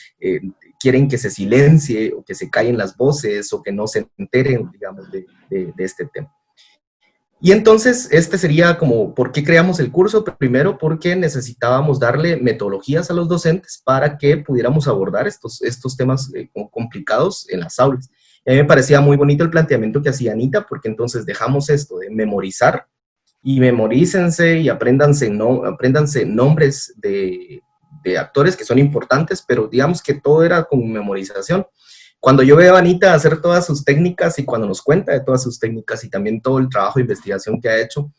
quieren que se silencie o que se callen las voces o que no se enteren, digamos, de este tema. Y entonces, sería como, ¿por qué creamos el curso? Primero, porque necesitábamos darle metodologías a los docentes para que pudiéramos abordar estos temas complicados en las aulas. Y a mí me parecía muy bonito el planteamiento que hacía Anita, porque entonces dejamos esto de memorizar, y memorícense y apréndanse nombres de actores que son importantes, pero digamos que todo era con memorización. Cuando yo veo a Anita hacer todas sus técnicas y cuando nos cuenta de todas sus técnicas y también todo el trabajo de investigación que ha hecho,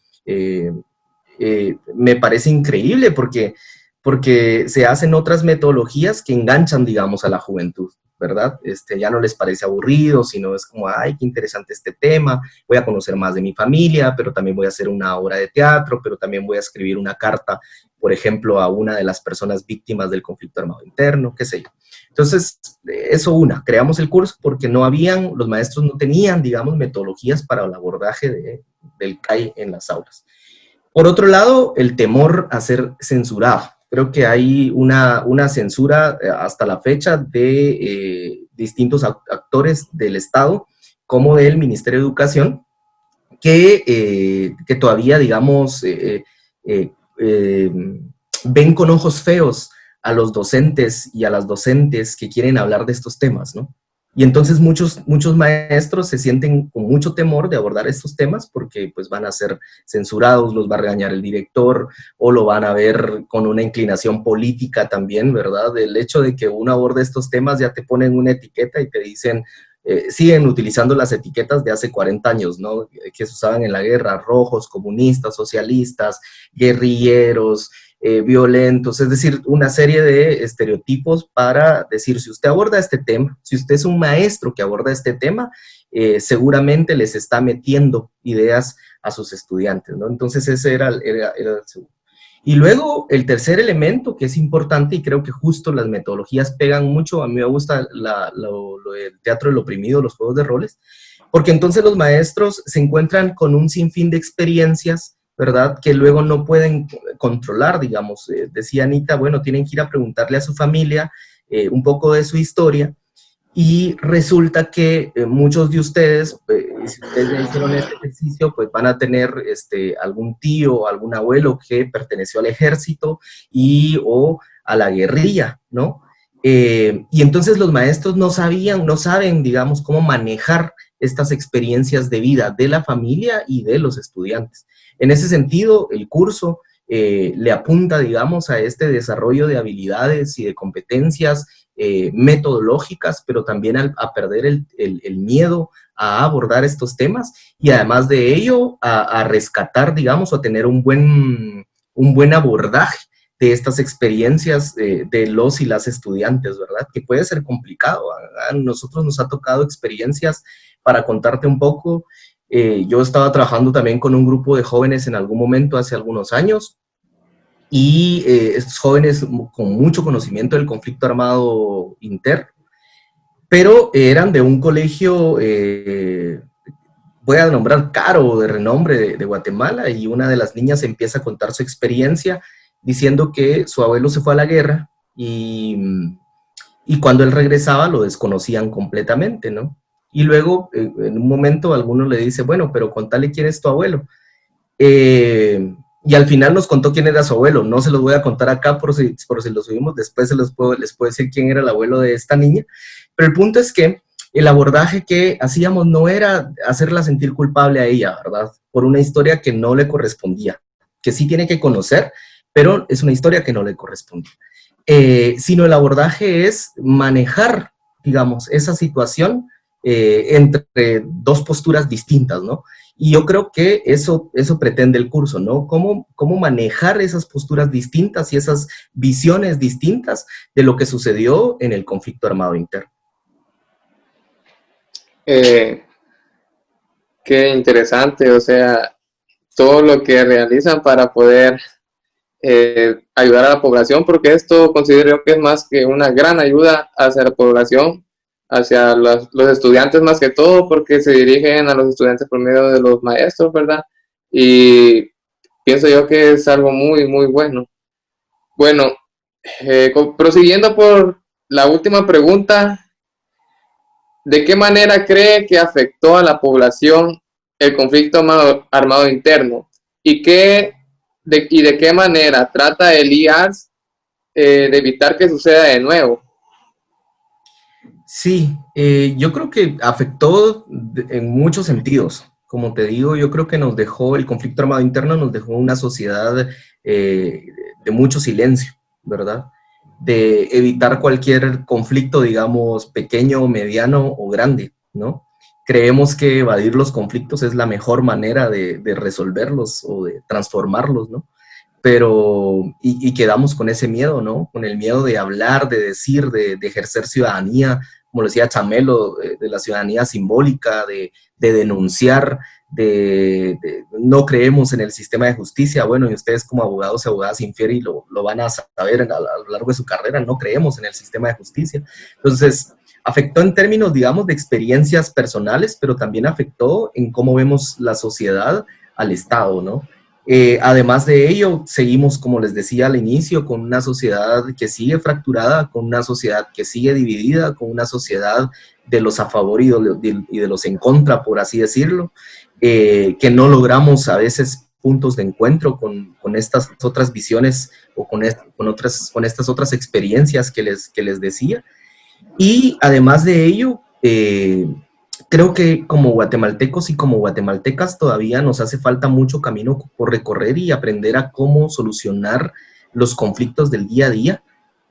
me parece increíble porque se hacen otras metodologías que enganchan, digamos, a la juventud, ¿verdad? Ya no les parece aburrido, sino es como, ay, qué interesante este tema, voy a conocer más de mi familia, pero también voy a hacer una obra de teatro, pero también voy a escribir una carta, por ejemplo, a una de las personas víctimas del conflicto armado interno, qué sé yo. Entonces, creamos el curso porque los maestros no tenían, digamos, metodologías para el abordaje del CAI en las aulas. Por otro lado, el temor a ser censurado. Creo que hay una censura hasta la fecha de distintos actores del Estado, como del Ministerio de Educación, que todavía, digamos, ven con ojos feos a los docentes y a las docentes que quieren hablar de estos temas, ¿no? Y entonces muchos maestros se sienten con mucho temor de abordar estos temas porque pues van a ser censurados, los va a regañar el director o lo van a ver con una inclinación política también, ¿verdad? El hecho de que uno aborde estos temas ya te ponen una etiqueta y te dicen, siguen utilizando las etiquetas de hace 40 años, ¿no? Que se usaban en la guerra, rojos, comunistas, socialistas, guerrilleros, violentos, es decir, una serie de estereotipos para decir, si usted aborda este tema, si usted es un maestro que aborda este tema, seguramente les está metiendo ideas a sus estudiantes, ¿no? Entonces ese era el segundo. Y luego el tercer elemento que es importante, y creo que justo las metodologías pegan mucho, a mí me gusta lo del teatro del oprimido, los juegos de roles, porque entonces los maestros se encuentran con un sinfín de experiencias, ¿verdad? Que luego no pueden controlar, digamos. Decía Anita, bueno, tienen que ir a preguntarle a su familia un poco de su historia, y resulta que muchos de ustedes, si ustedes ya hicieron este ejercicio, pues van a tener algún tío o algún abuelo que perteneció al ejército o a la guerrilla, ¿no? Y entonces los maestros no saben, digamos, cómo manejar estas experiencias de vida de la familia y de los estudiantes. En ese sentido, el curso le apunta, digamos, a este desarrollo de habilidades y de competencias metodológicas, pero también a perder el miedo a abordar estos temas y además de ello a rescatar, digamos, o a tener un buen abordaje de estas experiencias de los y las estudiantes, ¿verdad? Que puede ser complicado. A nosotros nos ha tocado experiencias, para contarte un poco. Yo estaba trabajando también con un grupo de jóvenes en algún momento, hace algunos años, y estos jóvenes con mucho conocimiento del conflicto armado interno, pero eran de un colegio, pueda nombrar Caro, de renombre de Guatemala, y una de las niñas empieza a contar su experiencia diciendo que su abuelo se fue a la guerra y cuando él regresaba lo desconocían completamente, ¿no? Y luego, en un momento, alguno le dice, bueno, pero contale quién es tu abuelo. Y al final nos contó quién era su abuelo. No se los voy a contar acá por si lo subimos, después les puedo decir quién era el abuelo de esta niña. Pero el punto es que el abordaje que hacíamos no era hacerla sentir culpable a ella, ¿verdad? Por una historia que no le correspondía, que sí tiene que conocer, pero es una historia que no le correspondía. Sino el abordaje es manejar, digamos, esa situación entre dos posturas distintas, ¿no? Y yo creo que eso pretende el curso, ¿no? Cómo manejar esas posturas distintas y esas visiones distintas de lo que sucedió en el conflicto armado interno. Qué interesante, o sea, todo lo que realizan para poder ayudar a la población, porque esto considero yo que es más que una gran ayuda hacia la población, hacia los estudiantes más que todo, porque se dirigen a los estudiantes por medio de los maestros, ¿verdad? Y pienso yo que es algo muy, muy bueno. Bueno, prosiguiendo por la última pregunta, ¿de qué manera cree que afectó a la población el conflicto armado interno? ¿Y de qué manera trata el IARS de evitar que suceda de nuevo? Sí, yo creo que afectó en muchos sentidos. Como te digo, yo creo que el conflicto armado interno nos dejó una sociedad de mucho silencio, ¿verdad? De evitar cualquier conflicto, digamos, pequeño, mediano o grande, ¿no? Creemos que evadir los conflictos es la mejor manera de resolverlos o de transformarlos, ¿no? Pero, y quedamos con ese miedo, ¿no? Con el miedo de hablar, de decir, de ejercer ciudadanía, como lo decía Chamelo, de la ciudadanía simbólica, de denunciar, no creemos en el sistema de justicia. Bueno, y ustedes como abogados y abogadas Infieri lo van a saber a lo largo de su carrera, no creemos en el sistema de justicia. Entonces, afectó en términos, digamos, de experiencias personales, pero también afectó en cómo vemos la sociedad al Estado, ¿no? Además de ello, seguimos, como les decía al inicio, con una sociedad que sigue fracturada, con una sociedad que sigue dividida, con una sociedad de los a favor y de los en contra, por así decirlo, que no logramos a veces puntos de encuentro con estas otras visiones o con estas otras experiencias que les decía. Y además de ello, creo que como guatemaltecos y como guatemaltecas todavía nos hace falta mucho camino por recorrer y aprender a cómo solucionar los conflictos del día a día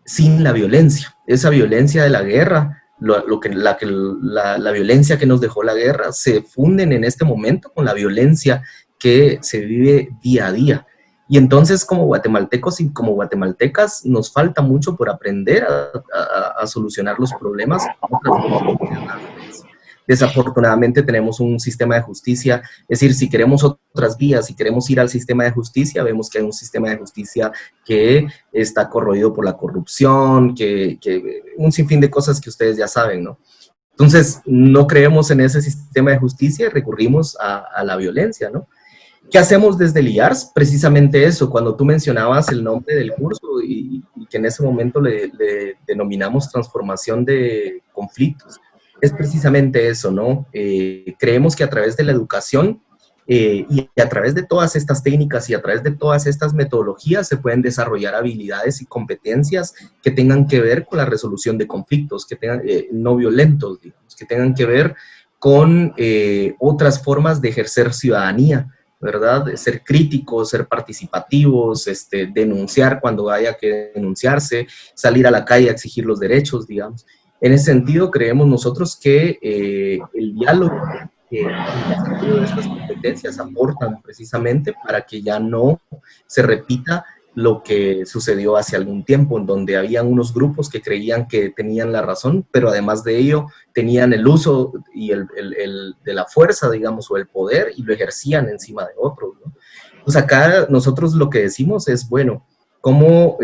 sin la violencia. Esa violencia de la guerra, la violencia que nos dejó la guerra, se funden en este momento con la violencia que se vive día a día. Y entonces, como guatemaltecos y como guatemaltecas, nos falta mucho por aprender a solucionar los problemas. Desafortunadamente tenemos un sistema de justicia, es decir, si queremos otras vías, si queremos ir al sistema de justicia, vemos que hay un sistema de justicia que está corroído por la corrupción, que un sinfín de cosas que ustedes ya saben, ¿no? Entonces, no creemos en ese sistema de justicia y recurrimos a la violencia, ¿no? ¿Qué hacemos desde el IARS? Precisamente eso, cuando tú mencionabas el nombre del curso y que en ese momento le denominamos transformación de conflictos, es precisamente eso, ¿no? Creemos que a través de la educación y a través de todas estas técnicas y a través de todas estas metodologías se pueden desarrollar habilidades y competencias que tengan que ver con la resolución de conflictos, que tengan, no violentos, digamos, que tengan que ver con otras formas de ejercer ciudadanía, ¿verdad? De ser críticos, ser participativos, denunciar cuando haya que denunciarse, salir a la calle a exigir los derechos, digamos. En ese sentido, creemos nosotros que el diálogo y estas competencias aportan precisamente para que ya no se repita lo que sucedió hace algún tiempo, en donde habían unos grupos que creían que tenían la razón, pero además de ello tenían el uso y de la fuerza, digamos, o el poder, y lo ejercían encima de otros, ¿no? Pues acá nosotros lo que decimos es, bueno, ¿cómo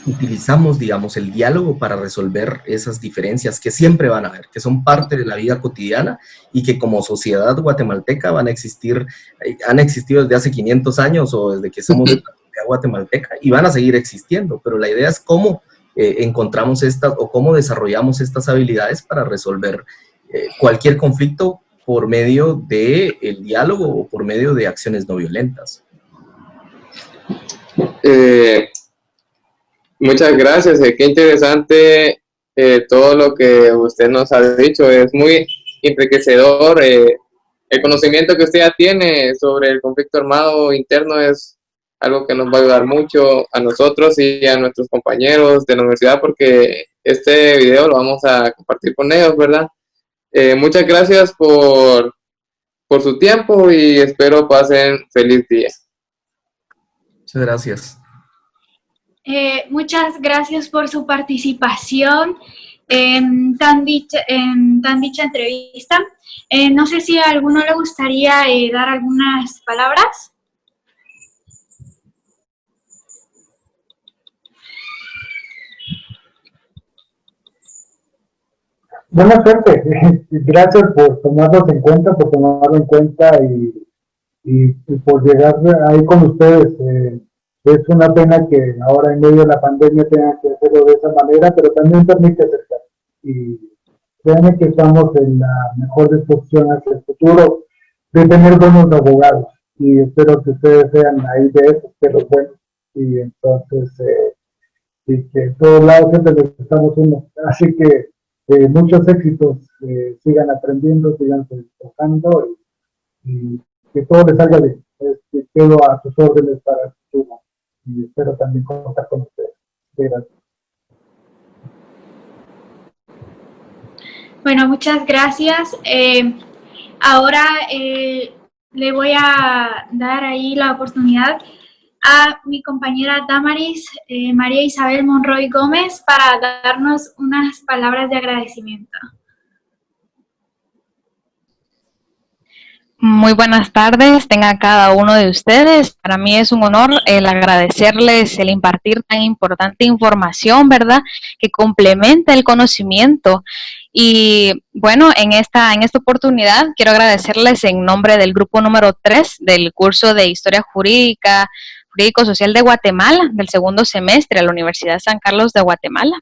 utilizamos, digamos, el diálogo para resolver esas diferencias que siempre van a haber, que son parte de la vida cotidiana y que como sociedad guatemalteca van a existir, han existido desde hace 500 años o desde que somos de la sociedad guatemalteca y van a seguir existiendo, pero la idea es cómo encontramos estas o cómo desarrollamos estas habilidades para resolver cualquier conflicto por medio del diálogo o por medio de acciones no violentas. Muchas gracias, qué interesante todo lo que usted nos ha dicho, es muy enriquecedor. El conocimiento que usted ya tiene sobre el conflicto armado interno es algo que nos va a ayudar mucho a nosotros y a nuestros compañeros de la universidad, porque este video lo vamos a compartir con ellos, ¿verdad? Muchas gracias por su tiempo y espero pasen feliz día. Muchas gracias. Muchas gracias por su participación en tan dicha entrevista. No sé si a alguno le gustaría dar algunas palabras. Buena suerte. Gracias por tomarnos en cuenta, y por llegar ahí con ustedes. Es una pena que ahora en medio de la pandemia tengan que hacerlo de esa manera, pero también permite acercar. Y créanme que estamos en la mejor disposición hacia el futuro de tener buenos abogados. Y espero que ustedes sean ahí de esos, de los buenos. Y entonces, y que en todos lados siempre necesitamos uno. Así que muchos éxitos, sigan aprendiendo, sigan tocando y que todo les salga bien. Quedo a sus órdenes para el futuro y espero también contar con ustedes. Gracias. Bueno, muchas gracias. Ahora le voy a dar ahí la oportunidad a mi compañera Damaris María Isabel Monroy Gómez para darnos unas palabras de agradecimiento. Muy buenas tardes, tenga cada uno de ustedes. Para mí es un honor el agradecerles el impartir tan importante información, ¿verdad? Que complementa el conocimiento. Y bueno, en esta oportunidad quiero agradecerles en nombre del grupo número 3 del curso de Historia Jurídica, Jurídico-Social de Guatemala, del segundo semestre de la Universidad San Carlos de Guatemala,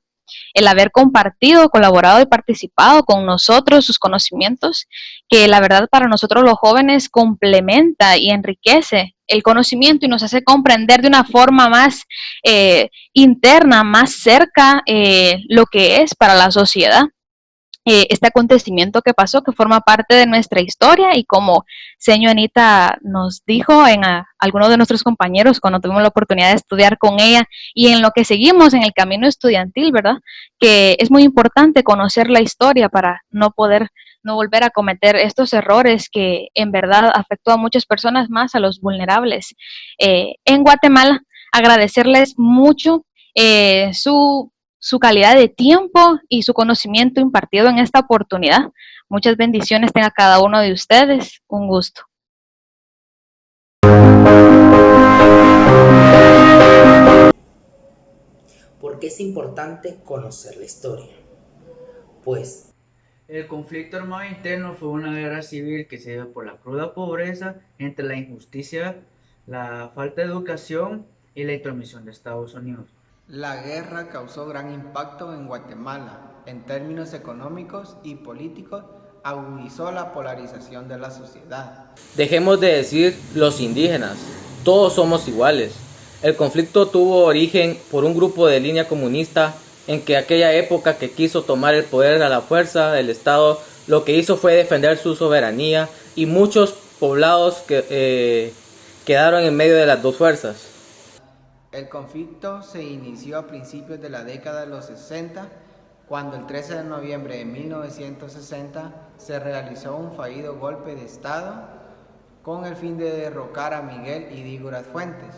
el haber compartido, colaborado y participado con nosotros sus conocimientos, que la verdad para nosotros los jóvenes complementa y enriquece el conocimiento y nos hace comprender de una forma más interna, más cerca lo que es para la sociedad. Este acontecimiento que pasó, que forma parte de nuestra historia y como señor Anita nos dijo en algunos de nuestros compañeros cuando tuvimos la oportunidad de estudiar con ella y en lo que seguimos en el camino estudiantil, ¿verdad? Que es muy importante conocer la historia para no volver a cometer estos errores que en verdad afectó a muchas personas, más a los vulnerables. En Guatemala, agradecerles mucho su calidad de tiempo y su conocimiento impartido en esta oportunidad. Muchas bendiciones tenga cada uno de ustedes. Un gusto. ¿Por qué es importante conocer la historia? Pues el conflicto armado interno fue una guerra civil que se dio por la cruda pobreza, entre la injusticia, la falta de educación y la intromisión de Estados Unidos. La guerra causó gran impacto en Guatemala. En términos económicos y políticos, agudizó la polarización de la sociedad. Dejemos de decir los indígenas, todos somos iguales. El conflicto tuvo origen por un grupo de línea comunista en que aquella época que quiso tomar el poder a la fuerza del Estado, lo que hizo fue defender su soberanía y muchos poblados que quedaron en medio de las dos fuerzas. El conflicto se inició a principios de la década de los 60, cuando el 13 de noviembre de 1960 se realizó un fallido golpe de Estado con el fin de derrocar a Miguel y Dígoras Fuentes.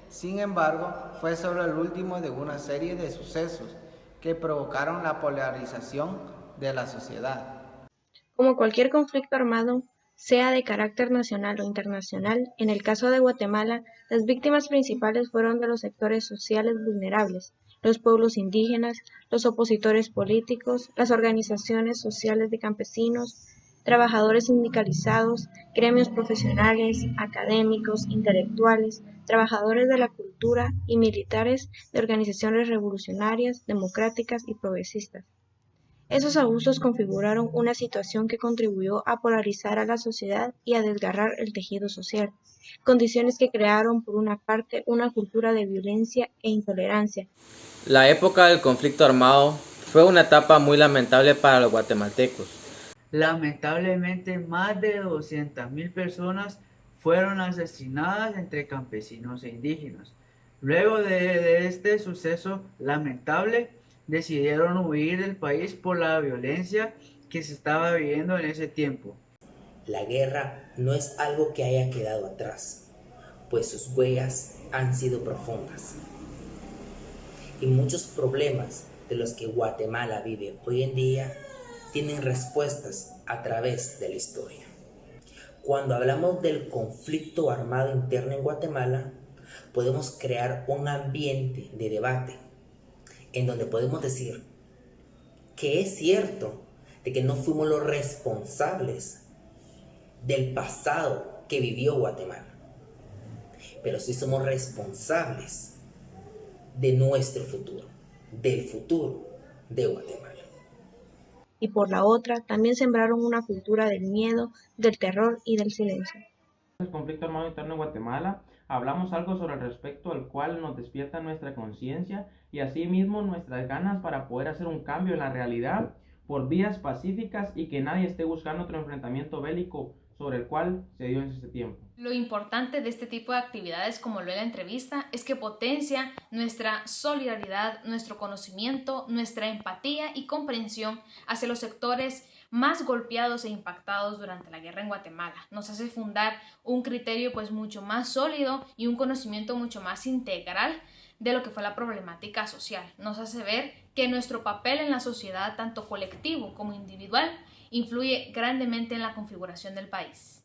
Sin embargo, fue solo el último de una serie de sucesos que provocaron la polarización de la sociedad. Como cualquier conflicto armado, sea de carácter nacional o internacional. En el caso de Guatemala, las víctimas principales fueron de los sectores sociales vulnerables, los pueblos indígenas, los opositores políticos, las organizaciones sociales de campesinos, trabajadores sindicalizados, gremios profesionales, académicos, intelectuales, trabajadores de la cultura y militares de organizaciones revolucionarias, democráticas y progresistas. Esos abusos configuraron una situación que contribuyó a polarizar a la sociedad y a desgarrar el tejido social, condiciones que crearon por una parte una cultura de violencia e intolerancia. La época del conflicto armado fue una etapa muy lamentable para los guatemaltecos. Lamentablemente, más de 200.000 personas fueron asesinadas entre campesinos e indígenas. Luego de este suceso lamentable, decidieron huir del país por la violencia que se estaba viviendo en ese tiempo. La guerra no es algo que haya quedado atrás, pues sus huellas han sido profundas. Y muchos problemas de los que Guatemala vive hoy en día tienen respuestas a través de la historia. Cuando hablamos del conflicto armado interno en Guatemala, podemos crear un ambiente de debate en donde podemos decir que es cierto de que no fuimos los responsables del pasado que vivió Guatemala, pero sí somos responsables de nuestro futuro, del futuro de Guatemala. Y por la otra, también sembraron una cultura del miedo, del terror y del silencio. El conflicto armado interno en Guatemala, hablamos algo sobre el respecto al cual nos despierta nuestra conciencia y asimismo nuestras ganas para poder hacer un cambio en la realidad por vías pacíficas y que nadie esté buscando otro enfrentamiento bélico sobre el cual se dio en ese tiempo. Lo importante de este tipo de actividades, como lo de la entrevista, es que potencia nuestra solidaridad, nuestro conocimiento, nuestra empatía y comprensión hacia los sectores más golpeados e impactados durante la guerra en Guatemala. Nos hace fundar un criterio pues mucho más sólido y un conocimiento mucho más integral de lo que fue la problemática social. Nos hace ver que nuestro papel en la sociedad, tanto colectivo como individual, influye grandemente en la configuración del país.